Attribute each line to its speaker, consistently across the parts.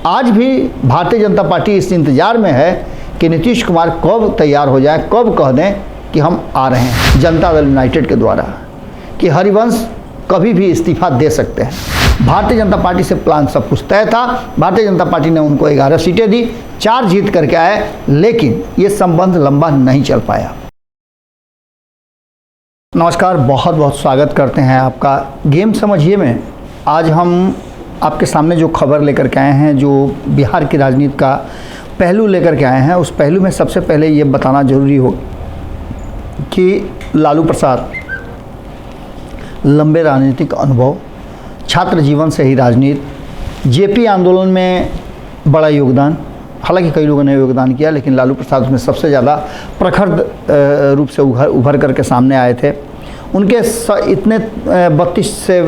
Speaker 1: आज भी भारतीय जनता पार्टी इस इंतज़ार में है कि नीतीश कुमार कब तैयार हो जाए, कब कह दें कि हम आ रहे हैं जनता दल यूनाइटेड के द्वारा, कि हरिवंश कभी भी इस्तीफा दे सकते हैं। भारतीय जनता पार्टी से प्लान सब कुछ तय था। भारतीय जनता पार्टी ने उनको 11 सीटें दी, 4 जीत करके आए, लेकिन ये संबंध लंबा नहीं चल पाया। नमस्कार, बहुत बहुत स्वागत करते हैं आपका गेम समझिए में। आज हम आपके सामने जो खबर लेकर के आए हैं, जो बिहार की राजनीति का पहलू लेकर के आए हैं, उस पहलू में सबसे पहले ये बताना जरूरी हो कि लालू प्रसाद लंबे राजनीतिक अनुभव, छात्र जीवन से ही राजनीति, जेपी आंदोलन में बड़ा योगदान, हालांकि कई लोगों ने योगदान किया, लेकिन लालू प्रसाद उसमें सबसे ज़्यादा प्रखर रूप से उभर करके सामने आए थे। उनके इतने 32 से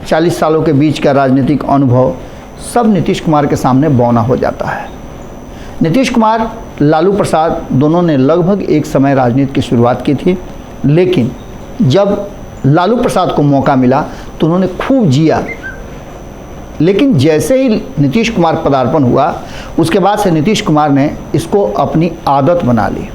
Speaker 1: 40 सालों के बीच का राजनीतिक अनुभव सब नीतीश कुमार के सामने बौना हो जाता है। नीतीश कुमार, लालू प्रसाद दोनों ने लगभग एक समय राजनीति की शुरुआत की थी, लेकिन जब लालू प्रसाद को मौका मिला तो उन्होंने खूब जिया, लेकिन जैसे ही नीतीश कुमार पदार्पण हुआ, उसके बाद से नीतीश कुमार ने इसको अपनी आदत बना ली।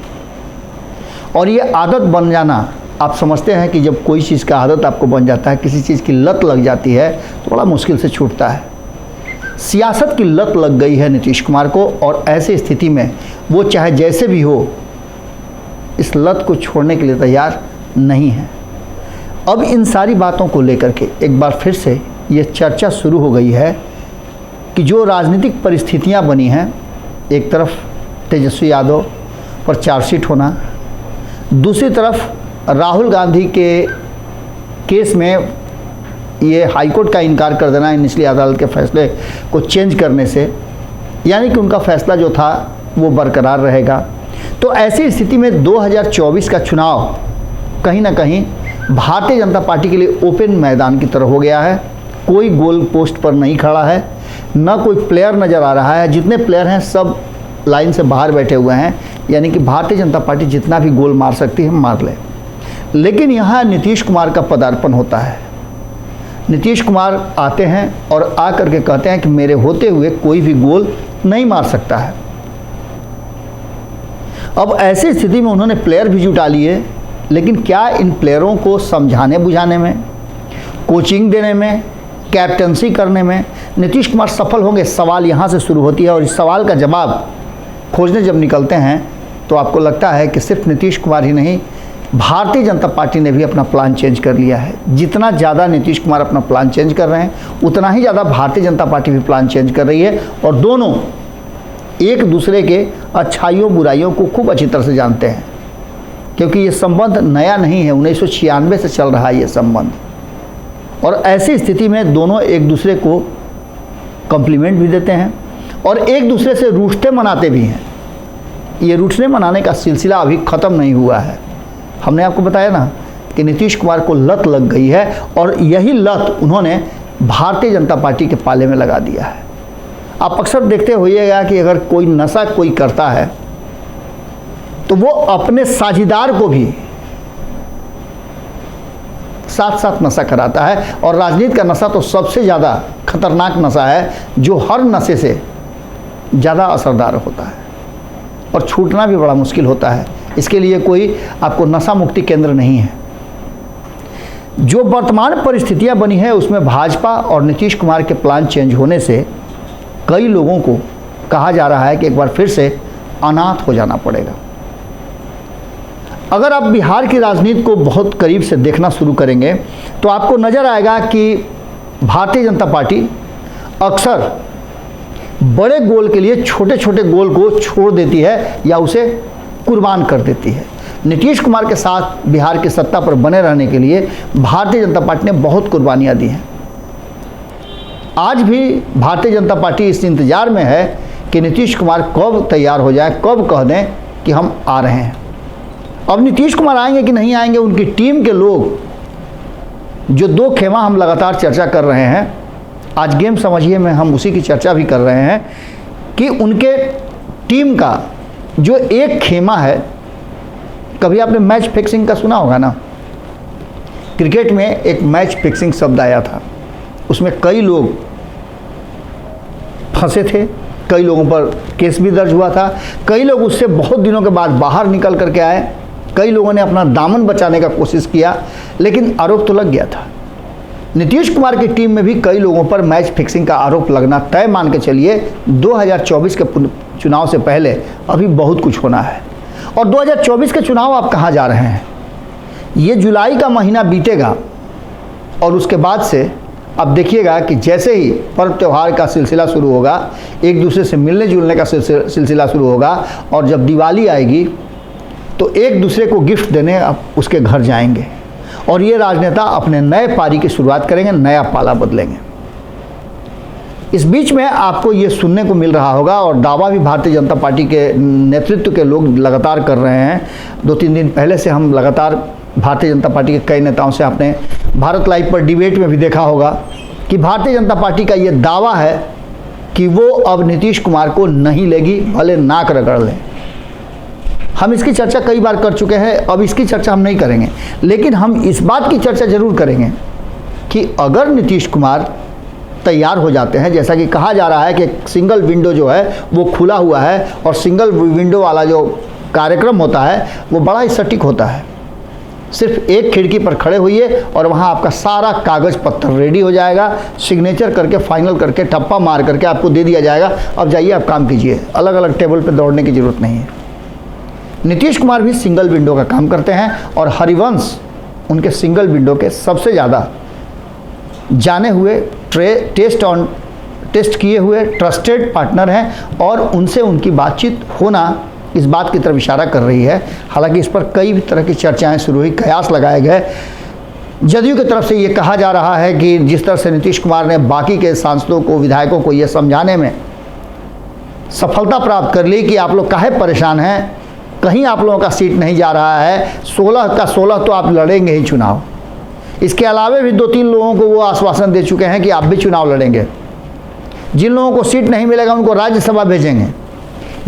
Speaker 1: और ये आदत बन जाना, आप समझते हैं कि जब कोई चीज़ का आदत आपको बन जाता है, किसी चीज़ की लत लग जाती है, तो बड़ा मुश्किल से छूटता है। सियासत की लत लग गई है नीतीश कुमार को, और ऐसी स्थिति में वो चाहे जैसे भी हो, इस लत को छोड़ने के लिए तैयार नहीं है। अब इन सारी बातों को लेकर के एक बार फिर से ये चर्चा शुरू हो गई है कि जो राजनीतिक परिस्थितियां बनी हैं, एक तरफ तेजस्वी यादव पर चार्जशीट होना, दूसरी तरफ राहुल गांधी के केस में ये हाईकोर्ट का इनकार कर देना निचली अदालत के फैसले को चेंज करने से, यानी कि उनका फैसला जो था वो बरकरार रहेगा। तो ऐसी स्थिति में 2024 का चुनाव कहीं ना कहीं भारतीय जनता पार्टी के लिए ओपन मैदान की तरह हो गया है। कोई गोल पोस्ट पर नहीं खड़ा है, ना कोई प्लेयर नज़र आ रहा है। जितने प्लेयर हैं सब लाइन से बाहर बैठे हुए हैं, यानी कि भारतीय जनता पार्टी जितना भी गोल मार सकती है मार ले। लेकिन यहाँ नीतीश कुमार का पदार्पण होता है। नीतीश कुमार आते हैं और आ करके कहते हैं कि मेरे होते हुए कोई भी गोल नहीं मार सकता है। अब ऐसी स्थिति में उन्होंने प्लेयर भी जुटा लिए, लेकिन क्या इन प्लेयरों को समझाने बुझाने में, कोचिंग देने में, कैप्टनसी करने में नीतीश कुमार सफल होंगे? सवाल यहाँ से शुरू होती है। और इस सवाल का जवाब खोजने जब निकलते हैं तो आपको लगता है कि सिर्फ नीतीश कुमार ही नहीं, भारतीय जनता पार्टी ने भी अपना प्लान चेंज कर लिया है। जितना ज़्यादा नीतीश कुमार अपना प्लान चेंज कर रहे हैं, उतना ही ज़्यादा भारतीय जनता पार्टी भी प्लान चेंज कर रही है। और दोनों एक दूसरे के अच्छाइयों बुराइयों को खूब अच्छी तरह से जानते हैं, क्योंकि ये संबंध नया नहीं है, 1996 से चल रहा है ये संबंध। और ऐसी स्थिति में दोनों एक दूसरे को कॉम्प्लीमेंट भी देते हैं और एक दूसरे से रूठते मनाते भी हैं। ये रूठने मनाने का सिलसिला अभी ख़त्म नहीं हुआ है। हमने आपको बताया ना कि नीतीश कुमार को लत लग गई है, और यही लत उन्होंने भारतीय जनता पार्टी के पाले में लगा दिया है। आप अक्सर देखते होइएगा कि अगर कोई नशा कोई करता है तो वो अपने साझीदार को भी साथ साथ नशा कराता है। और राजनीति का नशा तो सबसे ज़्यादा खतरनाक नशा है, जो हर नशे से ज़्यादा असरदार होता है और छूटना भी बड़ा मुश्किल होता है। इसके लिए कोई आपको नशा मुक्ति केंद्र नहीं है। जो वर्तमान परिस्थितियां बनी है, उसमें भाजपा और नीतीश कुमार के प्लान चेंज होने से कई लोगों को कहा जा रहा है कि एक बार फिर से अनाथ हो जाना पड़ेगा। अगर आप बिहार की राजनीति को बहुत करीब से देखना शुरू करेंगे तो आपको नज़र आएगा कि भारतीय जनता पार्टी अक्सर बड़े गोल के लिए छोटे छोटे गोल को छोड़ देती है या उसे कुर्बान कर देती है। नीतीश कुमार के साथ बिहार की सत्ता पर बने रहने के लिए भारतीय जनता पार्टी ने बहुत कुर्बानियां दी हैं। आज भी भारतीय जनता पार्टी इस इंतज़ार में है कि नीतीश कुमार कब तैयार हो जाए, कब कह दें कि हम आ रहे हैं। अब नीतीश कुमार आएंगे कि नहीं आएंगे, उनकी टीम के लोग, जो 2 खेमा हम लगातार चर्चा कर रहे हैं, आज गेम समझिए में हम उसी की चर्चा भी कर रहे हैं कि उनके टीम का जो एक खेमा है, कभी आपने मैच फिक्सिंग का सुना होगा ना। क्रिकेट में एक मैच फिक्सिंग शब्द आया था, उसमें कई लोग फंसे थे कई लोगों पर केस भी दर्ज हुआ था, कई लोग उससे बहुत दिनों के बाद बाहर निकल करके आए, कई लोगों ने अपना दामन बचाने का कोशिश किया, लेकिन आरोप तो लग गया था। नीतीश कुमार की टीम में भी कई लोगों पर मैच फिक्सिंग का आरोप लगना तय मान के चलिए। 2024 के चुनाव से पहले अभी बहुत कुछ होना है। और 2024 के चुनाव आप कहाँ जा रहे हैं? ये जुलाई का महीना बीतेगा और उसके बाद से अब देखिएगा कि जैसे ही पर्व त्यौहार का सिलसिला शुरू होगा, एक दूसरे से मिलने जुलने का सिलसिला शुरू होगा, और जब दिवाली आएगी तो एक दूसरे को गिफ्ट देने आप उसके घर जाएंगे और ये राजनेता अपने नए पारी की शुरुआत करेंगे, नया पाला बदलेंगे। इस बीच में आपको ये सुनने को मिल रहा होगा और दावा भी भारतीय जनता पार्टी के नेतृत्व के लोग लगातार कर रहे हैं। 2-3 दिन पहले से हम लगातार भारतीय जनता पार्टी के कई नेताओं से, आपने भारत लाइव पर डिबेट में भी देखा होगा कि भारतीय जनता पार्टी का ये दावा है कि वो अब नीतीश कुमार को नहीं लेगी, भले नाक रगड़ लें। हम इसकी चर्चा कई बार कर चुके हैं, अब इसकी चर्चा हम नहीं करेंगे, लेकिन हम इस बात की चर्चा जरूर करेंगे कि अगर नीतीश कुमार तैयार हो जाते हैं, जैसा कि कहा जा रहा है कि सिंगल विंडो जो है वो खुला हुआ है, और सिंगल विंडो वाला जो कार्यक्रम होता है वो बड़ा ही सटीक होता है। सिर्फ एक खिड़की पर खड़े होइए और वहाँ आपका सारा कागज़ पत्तर रेडी हो जाएगा, सिग्नेचर करके फाइनल करके ठप्पा मार करके आपको दे दिया जाएगा। अब जाइए आप काम कीजिए, अलग अलग टेबल पर दौड़ने की ज़रूरत नहीं है। नीतीश कुमार भी सिंगल विंडो का काम करते हैं और हरिवंश उनके सिंगल विंडो के सबसे ज़्यादा जाने हुए टेस्ट किए हुए ट्रस्टेड पार्टनर हैं, और उनसे उनकी बातचीत होना इस बात की तरफ इशारा कर रही है। हालांकि इस पर कई भी तरह की चर्चाएं शुरू हुई, कयास लगाए गए। जदयू की तरफ से ये कहा जा रहा है कि जिस तरह से नीतीश कुमार ने बाकी के सांसदों को, विधायकों को ये समझाने में सफलता प्राप्त कर ली कि आप लोग काहे परेशान हैं, कहीं आप लोगों का सीट नहीं जा रहा है, 16 का 16 तो आप लड़ेंगे ही चुनाव। इसके अलावा भी 2-3 लोगों को वो आश्वासन दे चुके हैं कि आप भी चुनाव लड़ेंगे, जिन लोगों को सीट नहीं मिलेगा उनको राज्यसभा भेजेंगे।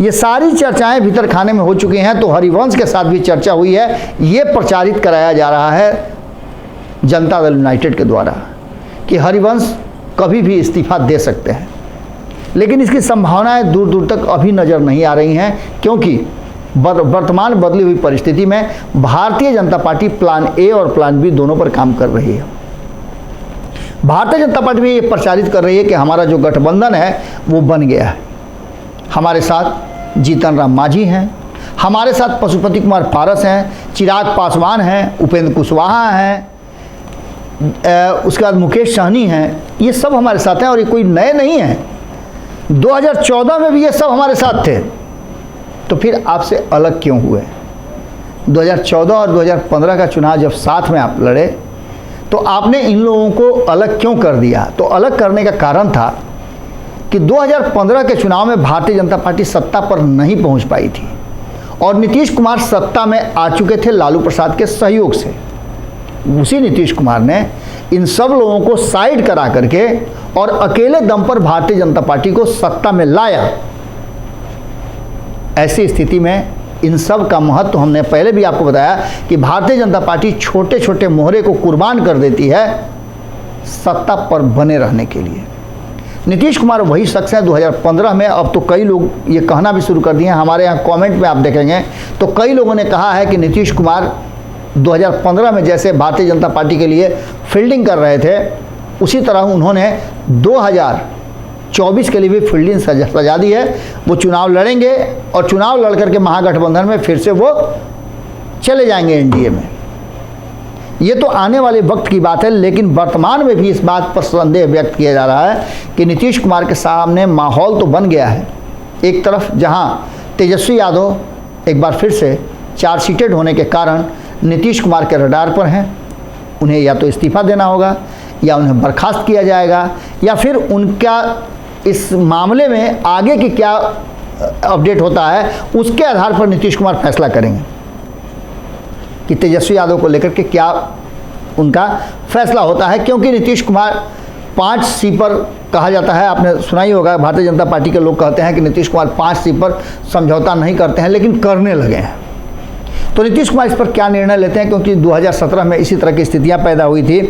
Speaker 1: ये सारी चर्चाएं भीतर खाने में हो चुकी हैं। तो हरिवंश के साथ भी चर्चा हुई है, ये प्रचारित कराया जा रहा है जनता दल यूनाइटेड के द्वारा कि हरिवंश कभी भी इस्तीफा दे सकते हैं, लेकिन इसकी संभावनाएं दूर दूर तक अभी नज़र नहीं आ रही हैं, क्योंकि वर्तमान बदली हुई परिस्थिति में Bharatiya Janata party plan A और प्लान बी दोनों पर काम कर रही है। भारतीय जनता पार्टी भी ये प्रचारित कर रही है कि हमारा जो गठबंधन है वो बन गया है। हमारे साथ जीतन राम मांझी हैं, हमारे साथ पशुपति कुमार पारस हैं, चिराग पासवान हैं, उपेंद्र कुशवाहा हैं, उसके बाद मुकेश सहनी हैं। ये सब हमारे साथ हैं और ये कोई नए नहीं हैं। 2014 में भी ये सब हमारे साथ थे, तो फिर आपसे अलग क्यों हुए? 2014 और 2015 का चुनाव जब साथ में आप लड़े तो आपने इन लोगों को अलग क्यों कर दिया? तो अलग करने का कारण था कि 2015 के चुनाव में भारतीय जनता पार्टी सत्ता पर नहीं पहुंच पाई थी और नीतीश कुमार सत्ता में आ चुके थे लालू प्रसाद के सहयोग से। उसी नीतीश कुमार ने इन सब लोगों को साइड करा करके और अकेले दम पर भारतीय जनता पार्टी को सत्ता में लाया। ऐसी स्थिति में इन सब का महत्व हमने पहले भी आपको बताया कि भारतीय जनता पार्टी छोटे छोटे मोहरे को कुर्बान कर देती है सत्ता पर बने रहने के लिए। नीतीश कुमार वही शख्स हैं 2015 में। अब तो कई लोग ये कहना भी शुरू कर दिए हैं, हमारे यहाँ कमेंट में आप देखेंगे तो कई लोगों ने कहा है कि नीतीश कुमार 2015 में जैसे भारतीय जनता पार्टी के लिए फील्डिंग कर रहे थे उसी तरह उन्होंने 2024 के लिए भी फील्डिंग सजा दी है। वो चुनाव लड़ेंगे और चुनाव लड़ करके महागठबंधन में फिर से वो चले जाएंगे एनडीए में। ये तो आने वाले वक्त की बात है, लेकिन वर्तमान में भी इस बात पर संदेह व्यक्त किया जा रहा है कि नीतीश कुमार के सामने माहौल तो बन गया है। एक तरफ जहां तेजस्वी यादव एक बार फिर से चार्ज शीटेड होने के कारण नीतीश कुमार के रडार पर हैं, उन्हें या तो इस्तीफा देना होगा या उन्हें बर्खास्त किया जाएगा या फिर उनका इस मामले में आगे की क्या अपडेट होता है उसके आधार पर नीतीश कुमार फैसला करेंगे कि तेजस्वी यादव को लेकर के क्या उनका फैसला होता है। क्योंकि नीतीश कुमार 5C पर कहा जाता है, आपने सुना ही होगा, भारतीय जनता पार्टी के लोग कहते हैं कि नीतीश कुमार 5C पर समझौता नहीं करते हैं लेकिन करने लगे हैं। तो नीतीश कुमार इस पर क्या निर्णय लेते हैं, क्योंकि 2017 में इसी तरह की स्थितियां पैदा हुई थी।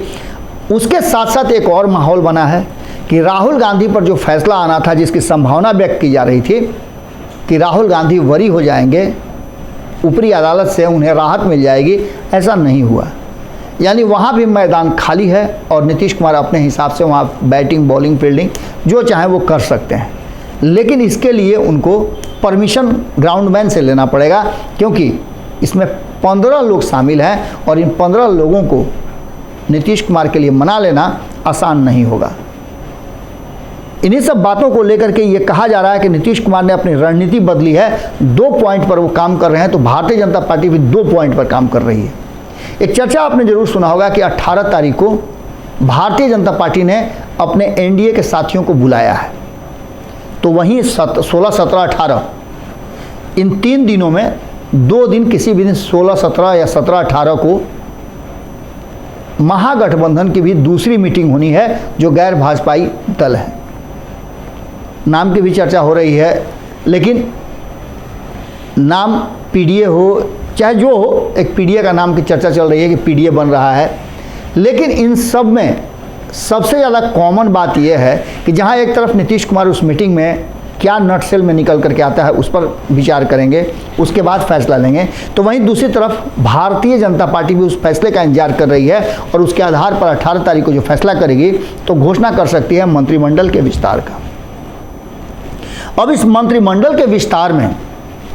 Speaker 1: उसके साथ साथ एक और माहौल बना है कि राहुल गांधी पर जो फैसला आना था, जिसकी संभावना व्यक्त की जा रही थी कि राहुल गांधी वरी हो जाएंगे, ऊपरी अदालत से उन्हें राहत मिल जाएगी, ऐसा नहीं हुआ। यानी वहाँ भी मैदान खाली है और नीतीश कुमार अपने हिसाब से वहाँ बैटिंग, बॉलिंग, फील्डिंग जो चाहे वो कर सकते हैं। लेकिन इसके लिए उनको परमिशन ग्राउंडमैन से लेना पड़ेगा, क्योंकि इसमें 15 लोग शामिल हैं और इन 15 लोगों को नीतीश कुमार के लिए मना लेना आसान नहीं होगा। इन्हीं सब बातों को लेकर के ये कहा जा रहा है कि नीतीश कुमार ने अपनी रणनीति बदली है। 2 पॉइंट पर वो काम कर रहे हैं, तो भारतीय जनता पार्टी भी 2 पॉइंट पर काम कर रही है। एक चर्चा आपने जरूर सुना होगा कि 18 तारीख को भारतीय जनता पार्टी ने अपने एनडीए के साथियों को बुलाया है। तो वहीं 16, 17, 18 इन 3 दिनों में 2 दिन, किसी भी दिन 16, 17 या 17, 18 को महागठबंधन की भी दूसरी मीटिंग होनी है, जो गैर भाजपाई दल है। नाम की भी चर्चा हो रही है, लेकिन नाम पीडीए हो चाहे जो हो, एक पीडीए का नाम की चर्चा चल रही है कि पीडीए बन रहा है। लेकिन इन सब में सबसे ज़्यादा कॉमन बात यह है कि जहां एक तरफ नीतीश कुमार उस मीटिंग में क्या नटसेल में निकल करके आता है उस पर विचार करेंगे, उसके बाद फैसला लेंगे, तो वहीं दूसरी तरफ भारतीय जनता पार्टी भी उस फैसले का इंतजार कर रही है और उसके आधार पर 18 तारीख को जो फैसला करेगी तो घोषणा कर सकती है मंत्रिमंडल के विस्तार का। अब इस मंत्रिमंडल के विस्तार में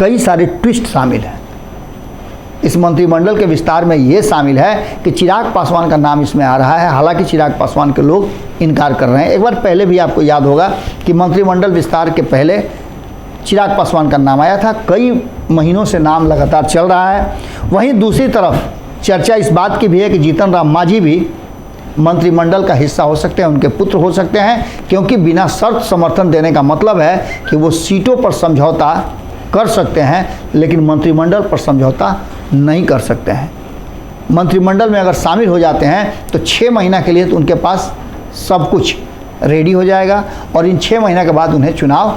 Speaker 1: कई सारे ट्विस्ट शामिल हैं। इस मंत्रिमंडल के विस्तार में ये शामिल है कि चिराग पासवान का नाम इसमें आ रहा है। हालांकि चिराग पासवान के लोग इनकार कर रहे हैं। एक बार पहले भी आपको याद होगा कि मंत्रिमंडल विस्तार के पहले चिराग पासवान का नाम आया था। कई महीनों से नाम लगातार चल रहा है। वहीं दूसरी तरफ चर्चा इस बात की भी है कि जीतन राम मांझी भी मंत्रिमंडल का हिस्सा हो सकते हैं, उनके पुत्र हो सकते हैं, क्योंकि बिना शर्त समर्थन देने का मतलब है कि वो सीटों पर समझौता कर सकते हैं, लेकिन मंत्रिमंडल पर समझौता नहीं कर सकते हैं। मंत्रिमंडल में अगर शामिल हो जाते हैं तो 6 महीना के लिए तो उनके पास सब कुछ रेडी हो जाएगा और इन 6 महीना के बाद उन्हें चुनाव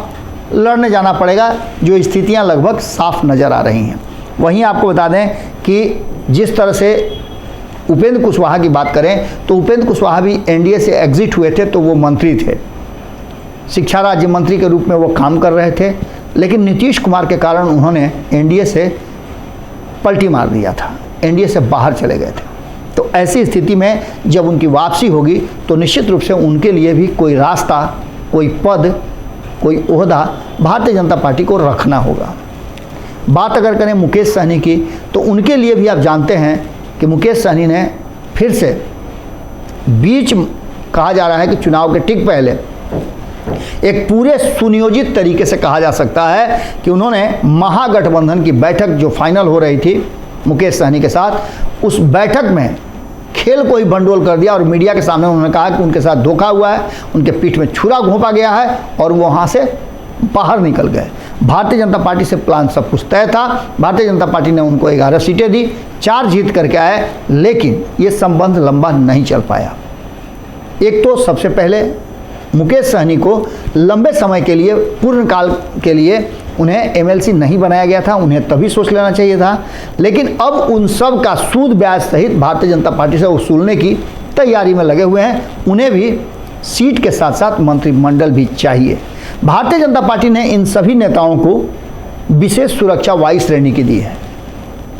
Speaker 1: लड़ने जाना पड़ेगा, जो स्थितियां लगभग साफ नज़र आ रही हैं। वहीं आपको बता दें कि जिस तरह से उपेंद्र कुशवाहा की बात करें तो उपेंद्र कुशवाहा भी एनडीए से एग्जिट हुए थे, तो वो मंत्री थे, शिक्षा राज्य मंत्री के रूप में वो काम कर रहे थे, लेकिन नीतीश कुमार के कारण उन्होंने एनडीए से पलटी मार दिया था, एनडीए से बाहर चले गए थे। तो ऐसी स्थिति में जब उनकी वापसी होगी तो निश्चित रूप से उनके लिए भी कोई रास्ता, कोई पद, कोई ओहदा भारतीय जनता पार्टी को रखना होगा। बात अगर करें मुकेश सहनी की, तो उनके लिए भी आप जानते हैं कि मुकेश सहनी ने फिर से बीच कहा जा रहा है कि चुनाव के ठीक पहले एक पूरे सुनियोजित तरीके से कहा जा सकता है कि उन्होंने महागठबंधन की बैठक जो फाइनल हो रही थी मुकेश सहनी के साथ, उस बैठक में खेल को ही भंडोल कर दिया और मीडिया के सामने उन्होंने कहा कि उनके साथ धोखा हुआ है, उनके पीठ में छुरा घोंपा गया है और वो वहाँ से बाहर निकल गए। भारतीय जनता पार्टी से प्लान सब कुछ तय था। भारतीय जनता पार्टी ने उनको 11 सीटें दी, 4 जीत करके आए, लेकिन ये संबंध लंबा नहीं चल पाया। एक तो सबसे पहले मुकेश सहनी को लंबे समय के लिए, पूर्णकाल के लिए उन्हें एमएलसी नहीं बनाया गया था, उन्हें तभी सोच लेना चाहिए था। लेकिन अब उन सब का सूद ब्याज सहित भारतीय जनता पार्टी से वसूलने की तैयारी में लगे हुए हैं। उन्हें भी सीट के साथ साथ मंत्रिमंडल भी चाहिए। भारतीय जनता पार्टी ने इन सभी नेताओं को विशेष सुरक्षा वायु श्रेणी की दी है।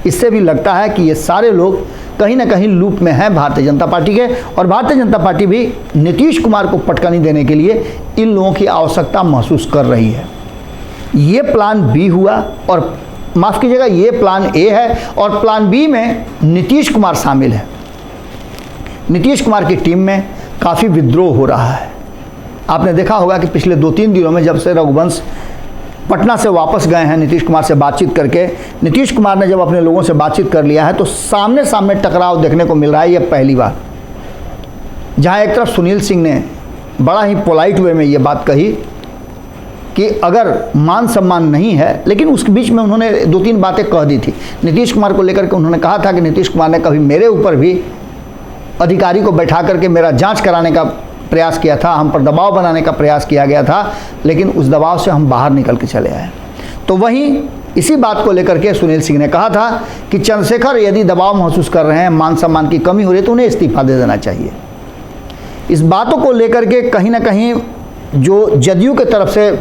Speaker 1: इससे भी लगता है कि ये सारे लोग कहीं ना कहीं लूप में हैं भारतीय जनता पार्टी के, और भारतीय जनता पार्टी भी नीतीश कुमार को पटकनी देने के लिए इन लोगों की आवश्यकता महसूस कर रही है। ये प्लान बी हुआ, और माफ़ कीजिएगा ये प्लान ए है, और प्लान बी में नीतीश कुमार शामिल है। नीतीश कुमार की टीम में काफ़ी विद्रोह हो रहा है। आपने देखा होगा कि पिछले 2-3 दिनों में जब से रघुवंश पटना से वापस गए हैं नीतीश कुमार से बातचीत करके, नीतीश कुमार ने जब अपने लोगों से बातचीत कर लिया है तो सामने सामने टकराव देखने को मिल रहा है। ये पहली बार, जहां एक तरफ सुनील सिंह ने बड़ा ही पोलाइट वे में ये बात कही कि अगर मान सम्मान नहीं है, लेकिन उसके बीच में उन्होंने 2-3 बातें कह दी थी नीतीश कुमार को लेकर के। उन्होंने कहा था कि नीतीश कुमार ने कभी मेरे ऊपर भी अधिकारी को बैठा करके मेरा जांच कराने का प्रयास किया था, हम पर दबाव बनाने का प्रयास किया गया था, लेकिन उस दबाव से हम बाहर निकल के चले आए। तो वहीं इसी बात को लेकर के सुनील सिंह ने कहा था कि चंद्रशेखर यदि दबाव महसूस कर रहे हैं, मान सम्मान की कमी हो रही है, तो उन्हें इस्तीफा दे देना चाहिए। इस बातों को लेकर के कहीं ना कहीं जो जदयू के तरफ से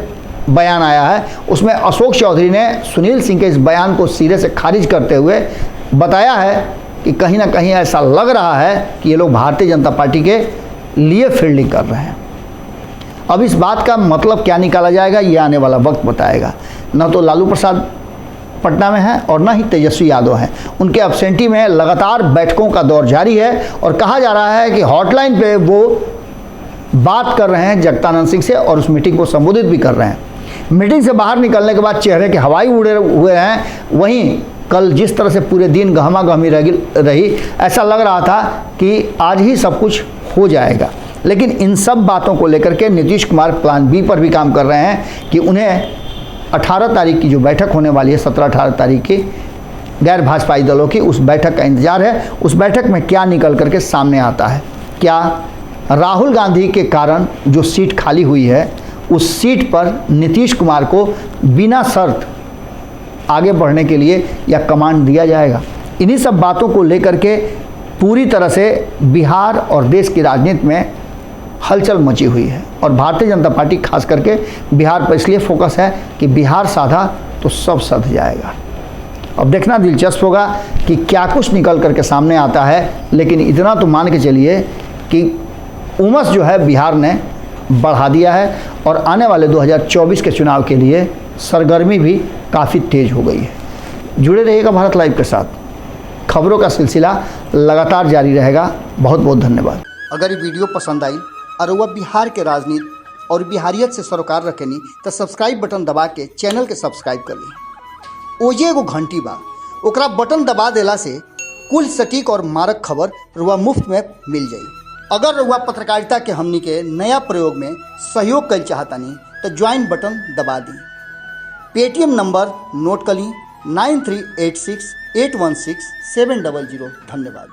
Speaker 1: बयान आया है उसमें अशोक चौधरी ने सुनील सिंह के इस बयान को सिरे से खारिज करते हुए बताया है कि कहीं ना कहीं ऐसा लग रहा है कि ये लोग भारतीय जनता पार्टी के लिए फील्डिंग कर रहे हैं। अब इस बात का मतलब क्या निकाला जाएगा ये आने वाला वक्त बताएगा। न तो लालू प्रसाद पटना में है और न ही तेजस्वी यादव हैं। उनके एब्सेंटी में लगातार बैठकों का दौर जारी है और कहा जा रहा है कि हॉटलाइन पे वो बात कर रहे हैं जगदानंद सिंह से और उस मीटिंग को संबोधित भी कर रहे हैं। मीटिंग से बाहर निकलने के बाद चेहरे के हवाई उड़े हुए हैं। वहीं कल जिस तरह से पूरे दिन गहमा गहमी रही, ऐसा लग रहा था कि आज ही सब कुछ हो जाएगा। लेकिन इन सब बातों को लेकर के नीतीश कुमार प्लान बी पर भी काम कर रहे हैं कि उन्हें 18 तारीख की जो बैठक होने वाली है, 17-18 तारीख की गैर भाजपाई दलों की, उस बैठक का इंतजार है। उस बैठक में क्या निकल करके सामने आता है। क्या राहुल गांधी के कारण जो सीट खाली हुई है उस सीट पर नीतीश कुमार को बिना शर्त आगे बढ़ने के लिए या कमांड दिया जाएगा। इन्हीं सब बातों को लेकर के पूरी तरह से बिहार और देश की राजनीति में हलचल मची हुई है और भारतीय जनता पार्टी खास करके बिहार पर इसलिए फोकस है कि बिहार साधा तो सब सध जाएगा। अब देखना दिलचस्प होगा कि क्या कुछ निकल करके सामने आता है। लेकिन इतना तो मान के चलिए कि उमस जो है बिहार ने बढ़ा दिया है और आने वाले 2024 के चुनाव के लिए सरगर्मी भी काफ़ी तेज हो गई है। जुड़े रहिएगा भारत लाइव के साथ, खबरों का सिलसिला लगातार जारी रहेगा। बहुत बहुत धन्यवाद। अगर ये वीडियो पसंद आई और वह बिहार के राजनीति और बिहारियत से सरोकार रखेनी तो सब्सक्राइब बटन दबा के चैनल के सब्सक्राइब कर ली। ओजे एगो घंटी बा, ओकरा बटन दबा देला से कुल सटीक और मारक खबर रुआ मुफ्त में मिल जाई। अगर रुआ पत्रकारिता के हमनी के नया प्रयोग में सहयोग कर चाहतानी तो ज्वाइन बटन दबा दी। पेटीएम नंबर नोट कर ली 9386816700। धन्यवाद।